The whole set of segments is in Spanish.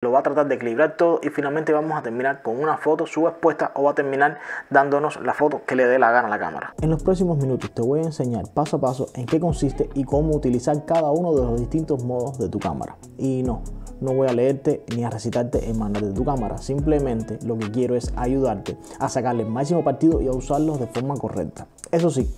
Lo va a tratar de equilibrar todo y finalmente vamos a terminar con una foto subexpuesta o va a terminar dándonos la foto que le dé la gana a la cámara. En los próximos minutos te voy a enseñar paso a paso en qué consiste y cómo utilizar cada uno de los distintos modos de tu cámara. Y no voy a leerte ni a recitarte el manual de tu cámara, simplemente lo que quiero es ayudarte a sacarle el máximo partido y a usarlos de forma correcta. Eso sí,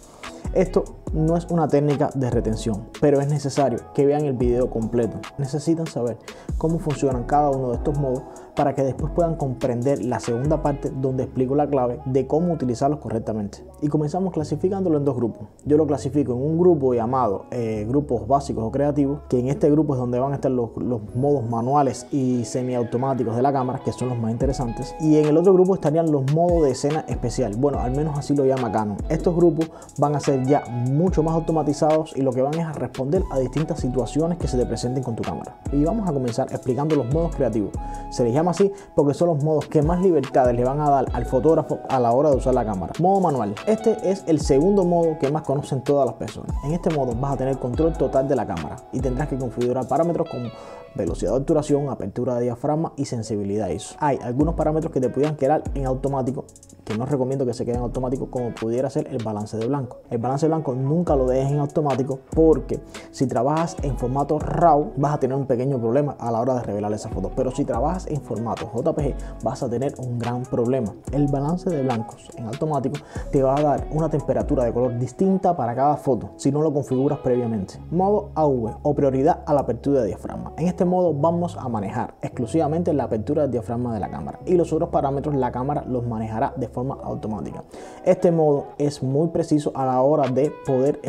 esto no es una técnica de retención, pero es necesario que vean el video completo. Necesitan saber cómo funcionan cada uno de estos modos para que después puedan comprender la segunda parte donde explico la clave de cómo utilizarlos correctamente. Y comenzamos clasificándolo en dos grupos. Yo lo clasifico en un grupo llamado grupos básicos o creativos, que en este grupo es donde van a estar los modos manuales y semiautomáticos de la cámara, que son los más interesantes. Y en el otro grupo estarían los modos de escena especial. Bueno, al menos así lo llama Canon. Estos grupos van a ser ya mucho más automatizados y lo que van es a responder a distintas situaciones que se te presenten con tu cámara. Y vamos a comenzar explicando los modos creativos. Se les llama así porque son los modos que más libertades le van a dar al fotógrafo a la hora de usar la cámara. Modo manual. Este es el segundo modo que más conocen todas las personas. En este modo vas a tener control total de la cámara y tendrás que configurar parámetros como velocidad de obturación, apertura de diafragma y sensibilidad ISO. Hay algunos parámetros que te pudieran quedar en automático, que no recomiendo que se queden en automático, como pudiera ser el balance de blanco. El balance de blanco nunca lo dejes en automático porque si trabajas en formato RAW vas a tener un pequeño problema a la hora de revelar esas fotos, pero si trabajas en formato JPG vas a tener un gran problema. El balance de blancos en automático te va a dar una temperatura de color distinta para cada foto si no lo configuras previamente. Modo AV o prioridad a la apertura de diafragma. En este modo vamos a manejar exclusivamente la apertura del diafragma de la cámara y los otros parámetros la cámara los manejará de forma automática. Este modo es muy preciso a la hora de poder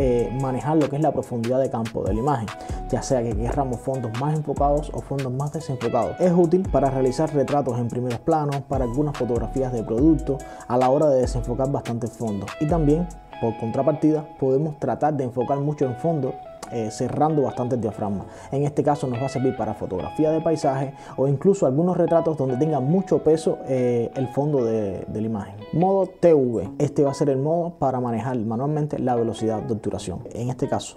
manejar lo que es la profundidad de campo de la imagen, ya sea que queramos fondos más enfocados o fondos más desenfocados. Es útil para realizar retratos en primeros planos, para algunas fotografías de producto a la hora de desenfocar bastantes fondos, y también por contrapartida podemos tratar de enfocar mucho en fondo cerrando bastante el diafragma. En este caso nos va a servir para fotografía de paisaje o incluso algunos retratos donde tenga mucho peso el fondo de la imagen. Modo TV. Este va a ser el modo para manejar manualmente la velocidad de obturación. En este caso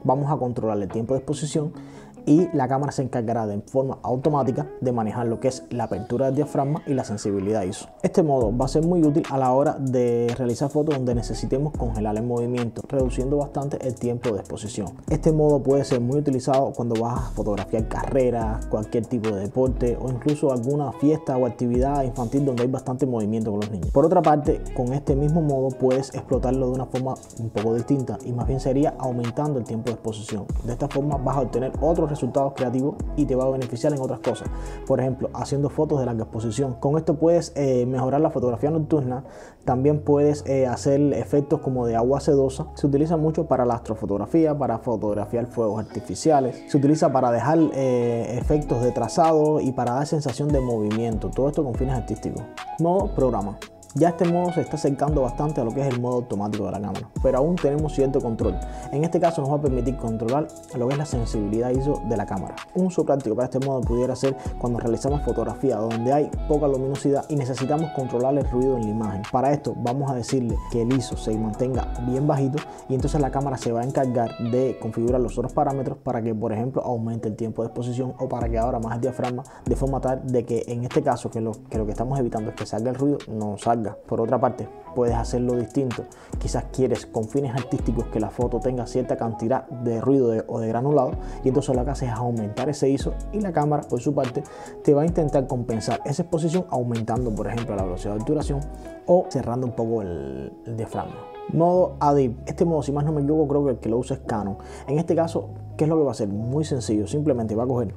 vamos a controlar el tiempo de exposición y la cámara se encargará de forma automática de manejar lo que es la apertura del diafragma y la sensibilidad ISO. Este modo va a ser muy útil a la hora de realizar fotos donde necesitemos congelar el movimiento, reduciendo bastante el tiempo de exposición. Este modo puede ser muy utilizado cuando vas a fotografiar carreras, cualquier tipo de deporte o incluso alguna fiesta o actividad infantil donde hay bastante movimiento con los niños. Por otra parte, con este mismo modo puedes explotarlo de una forma un poco distinta y más bien sería aumentando el tiempo de exposición. De esta forma vas a obtener otros resultados creativos y te va a beneficiar en otras cosas, por ejemplo haciendo fotos de larga exposición. Con esto puedes mejorar la fotografía nocturna, también puedes hacer efectos como de agua sedosa. Se utiliza mucho para la astrofotografía, para fotografiar fuegos artificiales, se utiliza para dejar efectos de trazado y para dar sensación de movimiento, todo esto con fines artísticos. Modo programa. Ya este modo se está acercando bastante a lo que es el modo automático de la cámara, pero aún tenemos cierto control. En este caso nos va a permitir controlar lo que es la sensibilidad ISO de la cámara. Un uso práctico para este modo pudiera ser cuando realizamos fotografía donde hay poca luminosidad y necesitamos controlar el ruido en la imagen. Para esto vamos a decirle que el ISO se mantenga bien bajito y entonces la cámara se va a encargar de configurar los otros parámetros para que, por ejemplo, aumente el tiempo de exposición o para que abra más el diafragma, de forma tal de que en este caso que lo que estamos evitando es que salga el ruido, no salga. Por otra parte, puedes hacerlo distinto. Quizás quieres con fines artísticos que la foto tenga cierta cantidad de ruido o de granulado y entonces lo que haces es aumentar ese ISO y la cámara por su parte te va a intentar compensar esa exposición aumentando, por ejemplo, la velocidad de obturación o cerrando un poco el diafragma. Modo ADIP. Este modo, si más no me equivoco, creo que el que lo usa es Canon. En este caso, ¿qué es lo que va a hacer? Muy sencillo, simplemente va a coger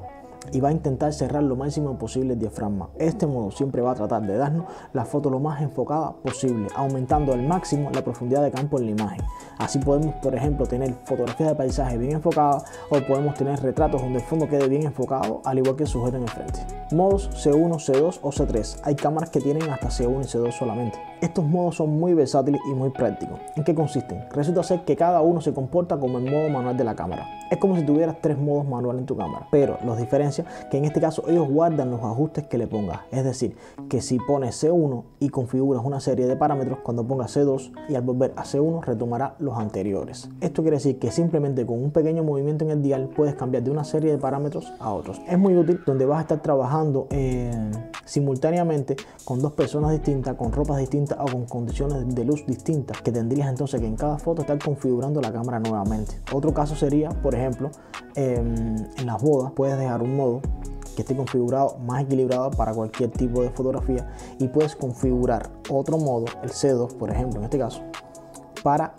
y va a intentar cerrar lo máximo posible el diafragma. Este modo siempre va a tratar de darnos la foto lo más enfocada posible, aumentando al máximo la profundidad de campo en la imagen. Así podemos, por ejemplo, tener fotografías de paisaje bien enfocadas o podemos tener retratos donde el fondo quede bien enfocado, al igual que el sujeto en el frente. Modos C1, C2 o C3. Hay cámaras que tienen hasta C1 y C2 solamente. Estos modos son muy versátiles y muy prácticos. ¿En qué consisten? Resulta ser que cada uno se comporta como el modo manual de la cámara. Es como si tuvieras 3 modos manuales en tu cámara, pero los diferencias gracia que en este caso ellos guardan los ajustes que le pongas. Es decir, que si pones C1 y configuras una serie de parámetros, cuando pongas C2 y al volver a C1 retomará los anteriores. Esto quiere decir que simplemente con un pequeño movimiento en el dial puedes cambiar de una serie de parámetros a otros. Es muy útil donde vas a estar trabajando simultáneamente con dos personas distintas, con ropas distintas o con condiciones de luz distintas, que tendrías entonces que en cada foto estar configurando la cámara nuevamente. Otro caso sería, por ejemplo, en las bodas puedes dejar un modo que esté configurado más equilibrado para cualquier tipo de fotografía y puedes configurar otro modo, el C2 por ejemplo en este caso, para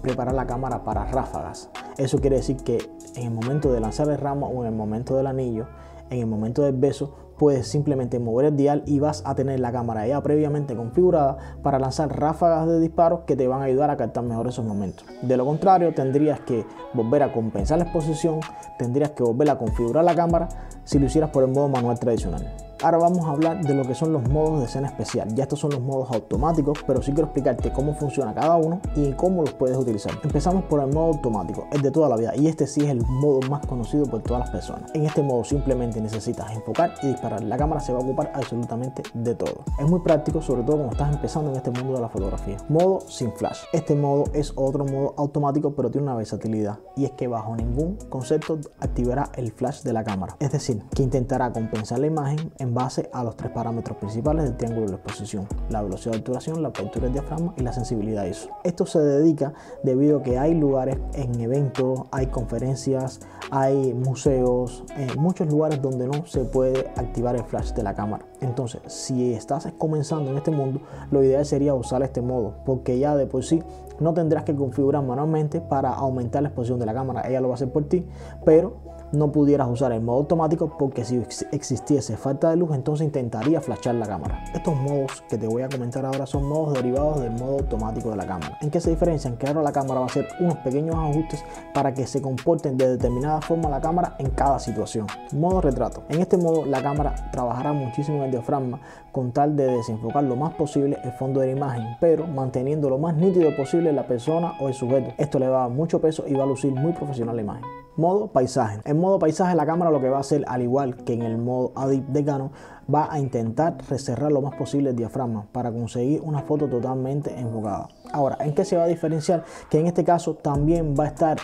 preparar la cámara para ráfagas. Eso quiere decir que en el momento de lanzar el ramo o en el momento del anillo, en el momento del beso, puedes simplemente mover el dial y vas a tener la cámara ya previamente configurada para lanzar ráfagas de disparos que te van a ayudar a captar mejor esos momentos. De lo contrario, tendrías que volver a compensar la exposición, tendrías que volver a configurar la cámara si lo hicieras por el modo manual tradicional. Ahora vamos a hablar de lo que son los modos de escena especial. Ya estos son los modos automáticos, pero sí quiero explicarte cómo funciona cada uno y cómo los puedes utilizar. Empezamos por el modo automático, el de toda la vida, y este sí es el modo más conocido por todas las personas. En este modo simplemente necesitas enfocar y disparar. La cámara se va a ocupar absolutamente de todo. Es muy práctico, sobre todo cuando estás empezando en este mundo de la fotografía. Modo sin flash. Este modo es otro modo automático, pero tiene una versatilidad, y es que bajo ningún concepto activará el flash de la cámara. Es decir, que intentará compensar la imagen en base a los tres parámetros principales del triángulo de la exposición: la velocidad de obturación, la apertura del diafragma y la sensibilidad ISO. Esto se dedica debido a que hay lugares en eventos, hay conferencias, hay museos, muchos lugares donde no se puede activar el flash de la cámara. Entonces, si estás comenzando en este mundo, lo ideal sería usar este modo, porque ya de por sí no tendrás que configurar manualmente para aumentar la exposición de la cámara. Ella lo va a hacer por ti, pero no pudieras usar el modo automático porque si existiese falta de luz, entonces intentaría flashar la cámara. Estos modos que te voy a comentar ahora son modos derivados del modo automático de la cámara. ¿En qué se diferencian? Que ahora la cámara va a hacer unos pequeños ajustes para que se comporten de determinada forma la cámara en cada situación. Modo retrato. En este modo la cámara trabajará muchísimo en el diafragma con tal de desenfocar lo más posible el fondo de la imagen, pero manteniendo lo más nítido posible la persona o el sujeto. Esto le va a dar mucho peso y va a lucir muy profesional la imagen. Modo paisaje. En modo paisaje la cámara lo que va a hacer, al igual que en el modo ADIP de Canon, va a intentar recerrar lo más posible el diafragma para conseguir una foto totalmente enfocada. Ahora, ¿en qué se va a diferenciar? Que en este caso también va a estar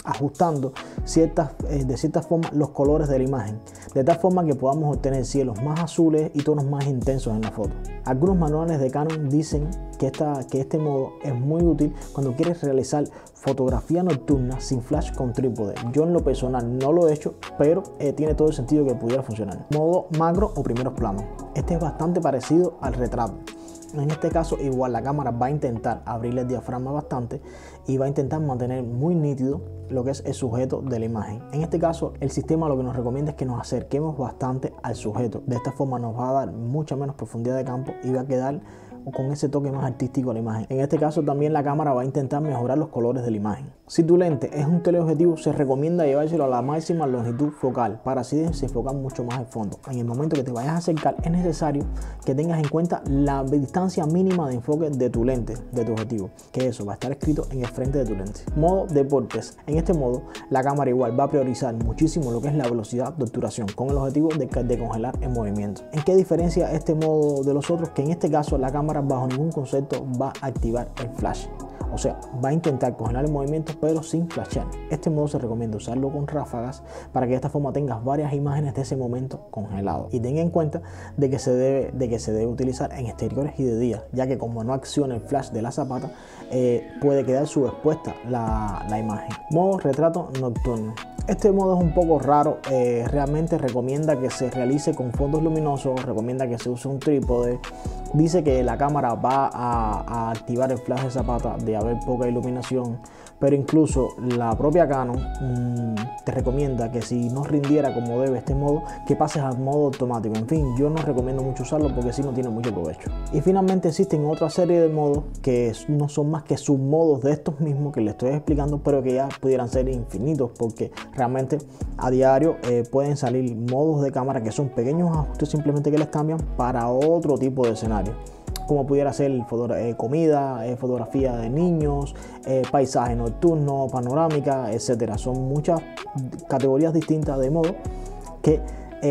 ajustando de cierta forma los colores de la imagen, de tal forma que podamos obtener cielos más azules y tonos más intensos en la foto. Algunos manuales de Canon dicen que este modo es muy útil cuando quieres realizar fotografía nocturna sin flash con trípode. Yo en lo personal no lo he hecho, pero tiene todo el sentido que pudiera funcionar. Modo macro o primeros planos. Este es bastante parecido al retrato. En este caso igual la cámara va a intentar abrirle el diafragma bastante y va a intentar mantener muy nítido lo que es el sujeto de la imagen. En este caso el sistema lo que nos recomienda es que nos acerquemos bastante al sujeto. De esta forma nos va a dar mucha menos profundidad de campo y va a quedar con ese toque más artístico a la imagen. En este caso también la cámara va a intentar mejorar los colores de la imagen. Si tu lente es un teleobjetivo, se recomienda llevárselo a la máxima longitud focal para así desenfocar mucho más el fondo. En el momento que te vayas a acercar es necesario que tengas en cuenta la distancia mínima de enfoque de tu lente, de tu objetivo, que eso va a estar escrito en el frente de tu lente. Modo deportes. En este modo la cámara igual va a priorizar muchísimo lo que es la velocidad de obturación con el objetivo de congelar el movimiento. ¿En qué diferencia este modo de los otros? Que en este caso la cámara bajo ningún concepto va a activar el flash. O sea, va a intentar congelar el movimiento pero sin flashar. Este modo se recomienda usarlo con ráfagas para que de esta forma tengas varias imágenes de ese momento congelado. Y tenga en cuenta de que se debe utilizar en exteriores y de día, ya que como no acciona el flash de la zapata, puede quedar subexpuesta la imagen. Modo retrato nocturno. Este modo es un poco raro, realmente recomienda que se realice con fondos luminosos, recomienda que se use un trípode. Dice que la cámara va a activar el flash de zapata de haber poca iluminación, pero incluso la propia Canon te recomienda que si no rindiera como debe este modo, que pases al modo automático. En fin, yo no recomiendo mucho usarlo porque si no tiene mucho provecho. Y finalmente existen otra serie de modos que no son más que submodos de estos mismos que les estoy explicando, pero que ya pudieran ser infinitos porque realmente a diario pueden salir modos de cámara que son pequeños ajustes simplemente que les cambian para otro tipo de escenario, como pudiera ser comida, fotografía de niños, paisaje nocturno, panorámica, etcétera. Son muchas categorías distintas de modo que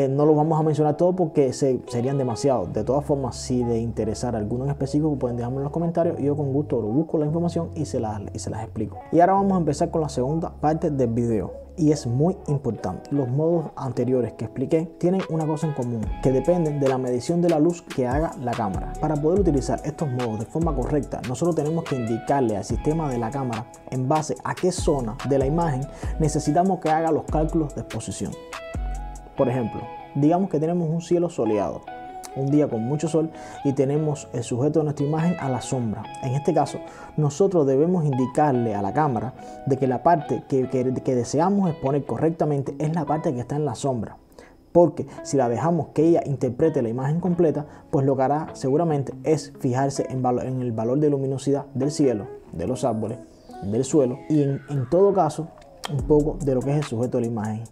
no los vamos a mencionar todos porque serían demasiados. De todas formas, si les interesara alguno en específico, pueden dejarme en los comentarios y yo con gusto lo busco la información y se las explico. Y ahora vamos a empezar con la segunda parte del video. Y es muy importante. Los modos anteriores que expliqué tienen una cosa en común, que dependen de la medición de la luz que haga la cámara. Para poder utilizar estos modos de forma correcta, nosotros tenemos que indicarle al sistema de la cámara en base a qué zona de la imagen necesitamos que haga los cálculos de exposición. Por ejemplo, digamos que tenemos un cielo soleado, un día con mucho sol, y tenemos el sujeto de nuestra imagen a la sombra. En este caso, nosotros debemos indicarle a la cámara de que la parte que deseamos exponer correctamente es la parte que está en la sombra. Porque si la dejamos que ella interprete la imagen completa, pues lo que hará seguramente es fijarse en el valor de luminosidad del cielo, de los árboles, del suelo y en todo caso un poco de lo que es el sujeto de la imagen.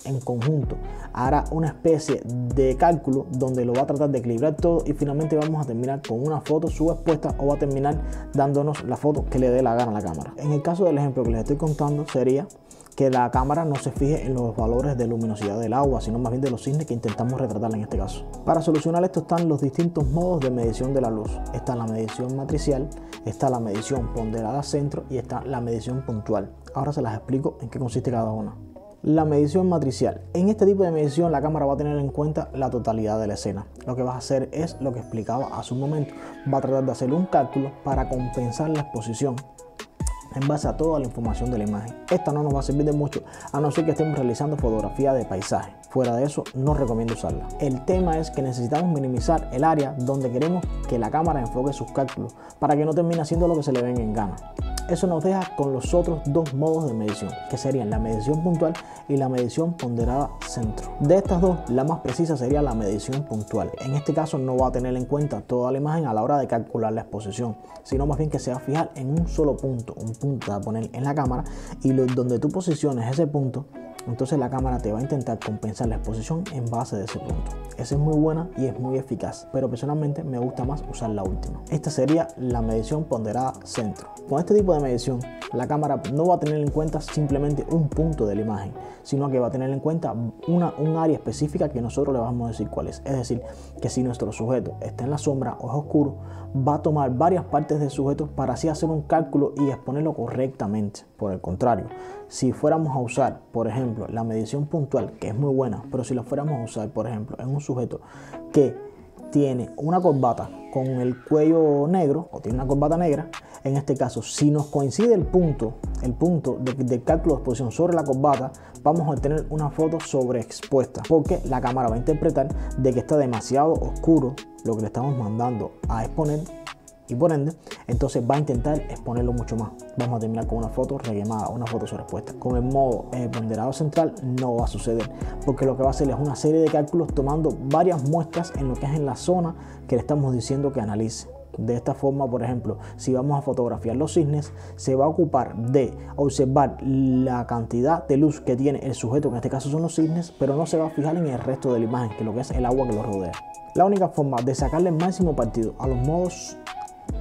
En conjunto hará una especie de cálculo donde lo va a tratar de equilibrar todo y finalmente vamos a terminar con una foto subexpuesta o va a terminar dándonos la foto que le dé la gana a la cámara. En el caso del ejemplo que les estoy contando sería que la cámara no se fije en los valores de luminosidad del agua, sino más bien de los cisnes que intentamos retratar en este caso. Para solucionar esto están los distintos modos de medición de la luz. Está la medición matricial, está la medición ponderada centro y está la medición puntual. Ahora se las explico en qué consiste cada una. La medición matricial. En este tipo de medición la cámara va a tener en cuenta la totalidad de la escena. Lo que va a hacer es lo que explicaba hace un momento. Va a tratar de hacer un cálculo para compensar la exposición en base a toda la información de la imagen. Esta no nos va a servir de mucho a no ser que estemos realizando fotografía de paisaje. Fuera de eso no recomiendo usarla. El tema es que necesitamos minimizar el área donde queremos que la cámara enfoque sus cálculos para que no termine haciendo lo que se le venga en gana. Eso nos deja con los otros dos modos de medición, que serían la medición puntual y la medición ponderada centro. De estas dos, la más precisa sería la medición puntual. En este caso no va a tener en cuenta toda la imagen a la hora de calcular la exposición, sino más bien que se va a fijar en un solo punto, un punto a poner en la cámara, y donde tú posiciones ese punto, entonces la cámara te va a intentar compensar la exposición en base de ese punto. Esa es muy buena y es muy eficaz, pero personalmente me gusta más usar la última. Esta sería la medición ponderada centro. Con este tipo de medición, la cámara no va a tener en cuenta simplemente un punto de la imagen, sino que va a tener en cuenta un área específica que nosotros le vamos a decir cuál es. Es decir, que si nuestro sujeto está en la sombra o es oscuro, va a tomar varias partes del sujeto para así hacer un cálculo y exponerlo correctamente. Por el contrario, si fuéramos a usar, por ejemplo, la medición puntual, que es muy buena, pero si la fuéramos a usar, por ejemplo, en un sujeto que tiene una corbata con el cuello negro o tiene una corbata negra, en este caso, si nos coincide el punto del cálculo de exposición sobre la corbata, vamos a obtener una foto sobreexpuesta, porque la cámara va a interpretar de que está demasiado oscuro lo que le estamos mandando a exponer, y por ende, entonces va a intentar exponerlo mucho más. Vamos a terminar con una foto requemada, una foto sobreexpuesta. Con el modo ponderado central no va a suceder, porque lo que va a hacer es una serie de cálculos tomando varias muestras en lo que es en la zona que le estamos diciendo que analice. De esta forma, por ejemplo, si vamos a fotografiar los cisnes, se va a ocupar de observar la cantidad de luz que tiene el sujeto, que en este caso son los cisnes, pero no se va a fijar en el resto de la imagen, que es lo que es el agua que lo rodea. La única forma de sacarle el máximo partido a los modos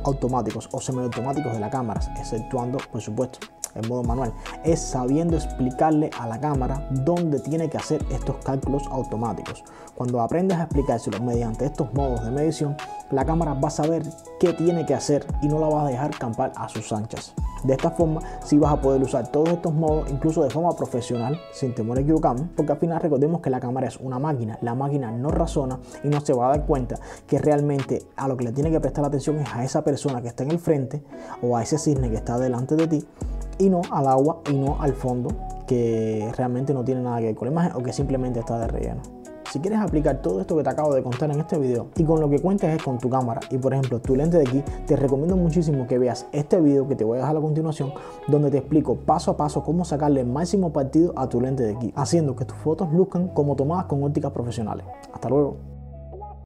automáticos o semiautomáticos de la cámara, exceptuando por supuesto el modo manual, es sabiendo explicarle a la cámara dónde tiene que hacer estos cálculos automáticos. Cuando aprendas a explicárselo mediante estos modos de medición, la cámara va a saber qué tiene que hacer y no la vas a dejar campar a sus anchas. De esta forma sí vas a poder usar todos estos modos incluso de forma profesional sin temor a equivocarme, porque al final recordemos que la cámara es una máquina. La máquina no razona y no se va a dar cuenta que realmente a lo que le tiene que prestar atención es a esa persona que está en el frente o a ese cisne que está delante de ti, y no al agua y no al fondo, que realmente no tiene nada que ver con la imagen o que simplemente está de relleno. Si quieres aplicar todo esto que te acabo de contar en este video y con lo que cuentes es con tu cámara y por ejemplo tu lente de aquí, te recomiendo muchísimo que veas este video que te voy a dejar a continuación, donde te explico paso a paso cómo sacarle el máximo partido a tu lente de aquí, haciendo que tus fotos luzcan como tomadas con ópticas profesionales. Hasta luego.